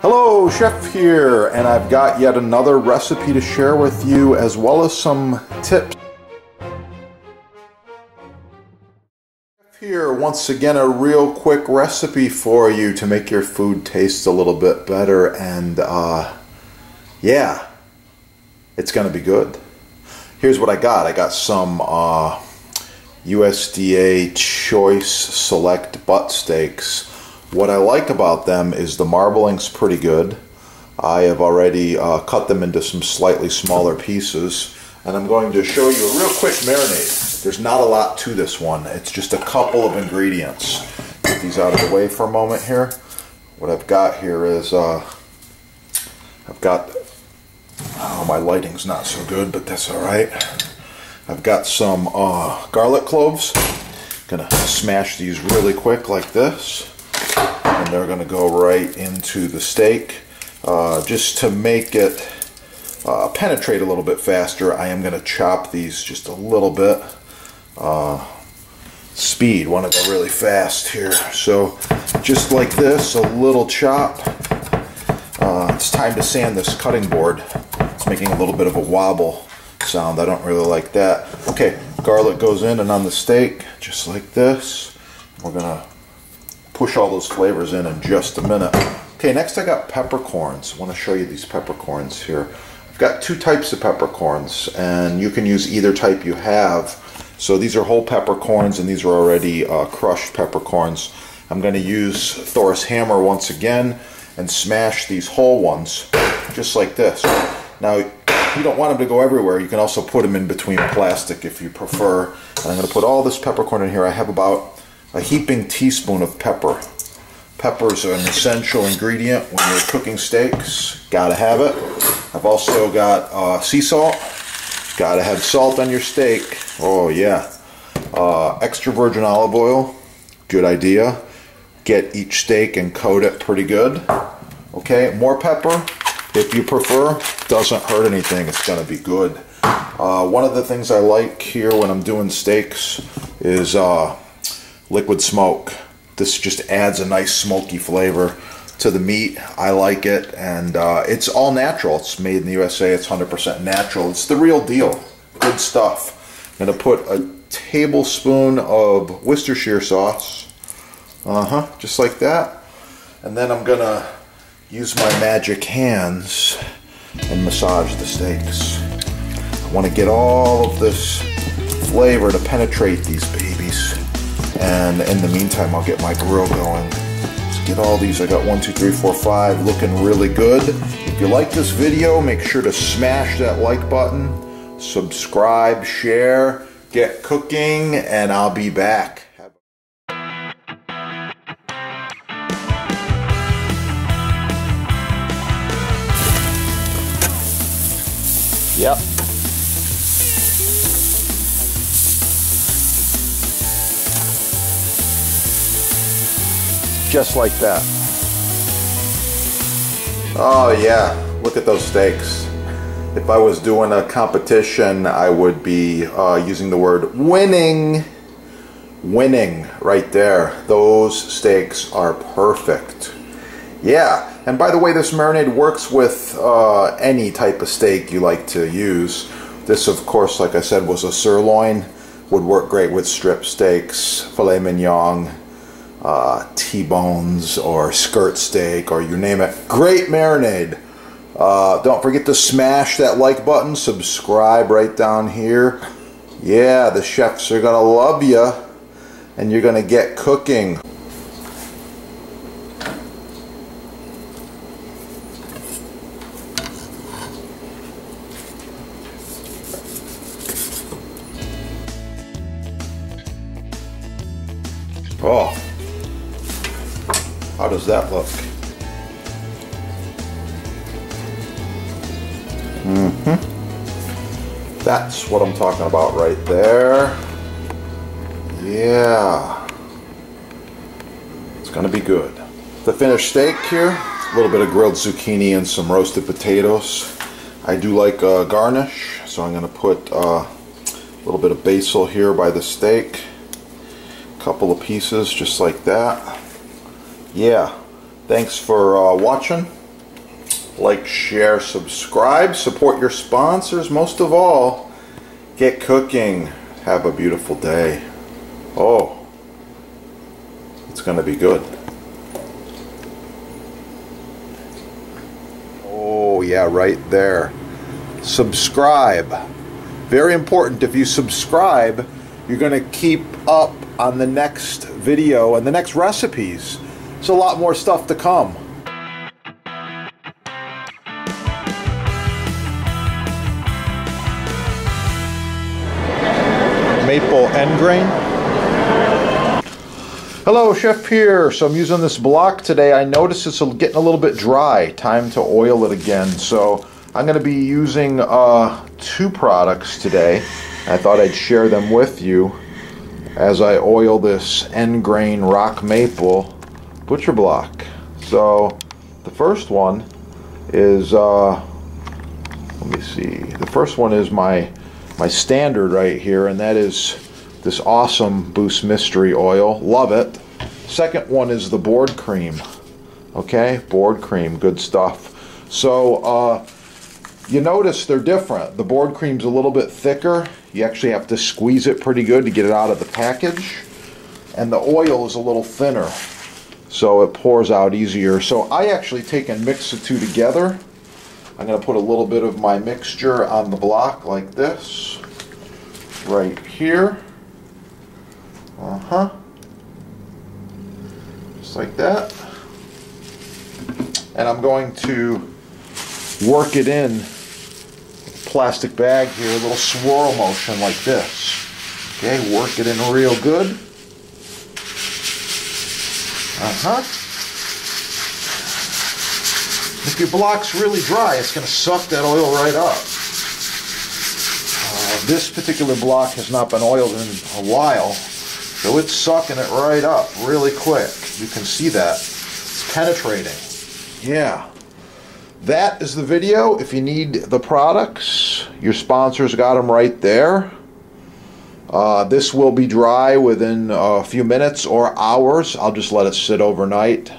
Hello, Chef here, and I've got yet another recipe to share with you, as well as some tips. Here, once again, a real quick recipe for you to make your food taste a little bit better, and yeah, it's gonna be good. Here's what I got. I got some USDA Choice Select butt steaks. What I like about them is the marbling's pretty good. I have already cut them into some slightly smaller pieces, and I'm going to show you a real quick marinade. There's not a lot to this one. It's just a couple of ingredients. Get these out of the way for a moment here. What I've got here is I've got, oh, my lighting's not so good, but that's all right. I've got some garlic cloves. Gonna smash these really quick like this. And they're going to go right into the steak. Just to make it penetrate a little bit faster, I am going to chop these just a little bit. Speed, want to go really fast here. So just like this, a little chop. It's time to sand this cutting board. It's making a little bit of a wobble sound. I don't really like that. Okay, garlic goes in and on the steak, just like this. We're going to push all those flavors in just a minute. Okay, next I got peppercorns. I want to show you these peppercorns here. I've got two types of peppercorns, and you can use either type you have. So these are whole peppercorns, and these are already crushed peppercorns. I'm going to use Thor's hammer once again and smash these whole ones, just like this. Now, you don't want them to go everywhere. You can also put them in between plastic if you prefer. And I'm going to put all this peppercorn in here. I have about a heaping teaspoon of pepper. Pepper's an essential ingredient when you're cooking steaks. Gotta have it. I've also got sea salt. Gotta have salt on your steak. Oh yeah. Extra virgin olive oil. Good idea. Get each steak and coat it pretty good. Okay, more pepper if you prefer. Doesn't hurt anything. It's gonna be good. One of the things I like here when I'm doing steaks is liquid smoke. This just adds a nice smoky flavor to the meat. I like it, and it's all natural. It's made in the USA. It's 100% natural. It's the real deal. Good stuff. I'm going to put a tablespoon of Worcestershire sauce. Just like that. And then I'm going to use my magic hands and massage the steaks. I want to get all of this flavor to penetrate these babies. And in the meantime, I'll get my grill going. Let's get all these. I got 1, 2, 3, 4, 5 looking really good. If you like this video, make sure to smash that like button, subscribe, share, get cooking, and I'll be back. Yep. Just like that. Oh yeah, look at those steaks. If I was doing a competition, I would be using the word winning. Winning right there. Those steaks are perfect. Yeah, and by the way, this marinade works with any type of steak you like to use. This, of course, like I said, was a sirloin. Would work great with strip steaks, filet mignon, T-bones, or skirt steak, or you name it. Great marinade. Don't forget to smash that like button, subscribe right down here. Yeah, the chefs are gonna love you, and you're gonna get cooking. Oh, how does that look? That's what I'm talking about right there. Yeah. It's gonna be good. The finished steak here, a little bit of grilled zucchini and some roasted potatoes. I do like garnish, so I'm gonna put a little bit of basil here by the steak. Couple of pieces just like that. Yeah, thanks for watching. like, share, subscribe, support your sponsors. Most of all, get cooking. Have a beautiful day. Oh, it's going to be good. Oh yeah, right there. Subscribe. Very important. If you subscribe, you're going to keep up on the next video and the next recipes. There's a lot more stuff to come. Maple end grain. Hello, Chef Pierre. So I'm using this block today. I noticed it's getting a little bit dry. Time to oil it again. So I'm going to be using two products today. I thought I'd share them with you as I oil this end grain rock maple butcher block. So the first one is let me see. The first one is my standard right here, and that is this awesome Boost Mystery Oil. Love it. Second one is the board cream. Okay, board cream, good stuff. So you notice they're different. The board cream's a little bit thicker. You actually have to squeeze it pretty good to get it out of the package. And the oil is a little thinner, so it pours out easier. So I actually take and mix the two together. I'm going to put a little bit of my mixture on the block like this, right here. Just like that. And I'm going to work it in a plastic bag here, a little swirl motion like this. Okay, work it in real good. If your block's really dry, it's going to suck that oil right up. This particular block has not been oiled in a while, so it's sucking it right up really quick. You can see that. It's penetrating. Yeah. That is the video. If you need the products, your sponsors got them right there. This will be dry within a few minutes or hours. I'll just let it sit overnight,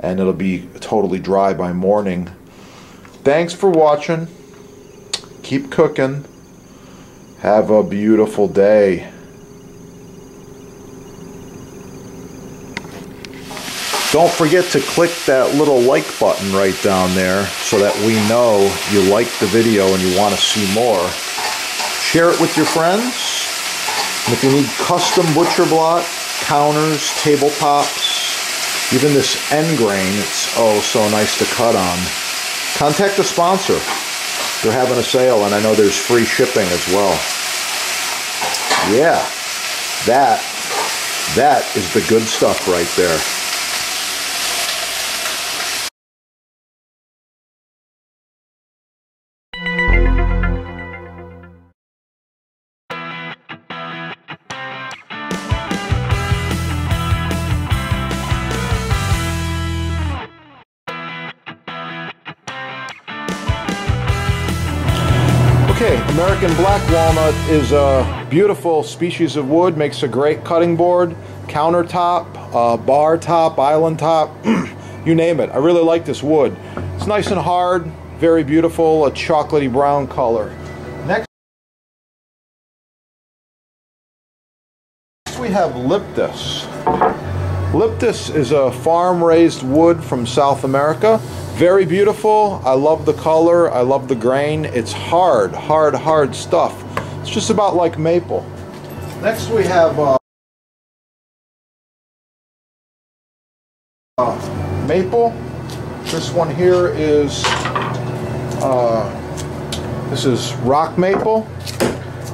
and it'll be totally dry by morning. Thanks for watching. Keep cooking. Have a beautiful day. Don't forget to click that little like button right down there so that we know you like the video and you want to see more. Share it with your friends. And if you need custom butcher block, counters, tabletops, even this end grain, it's oh so nice to cut on, contact the sponsor. They're having a sale, and I know there's free shipping as well. Yeah, that is the good stuff right there. Okay, American black walnut is a beautiful species of wood, makes a great cutting board, countertop, bar top, island top, you name it. I really like this wood. It's nice and hard, very beautiful, a chocolatey brown color. Next we have Liptus. Liptus is a farm-raised wood from South America. Very beautiful. I love the color. I love the grain. It's hard, hard stuff. It's just about like maple. Next we have maple. This one here is this is rock maple.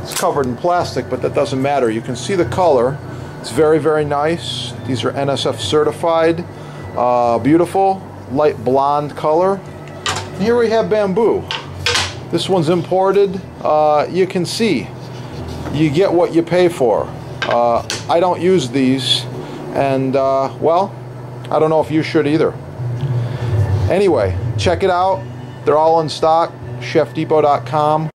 It's covered in plastic, but that doesn't matter. You can see the color. It's very, very nice. These are NSF certified. Beautiful. Light blonde color. And here we have bamboo. This one's imported. You can see you get what you pay for. I don't use these, and well, I don't know if you should either. Anyway, check it out. They're all in stock. ChefDepot.com.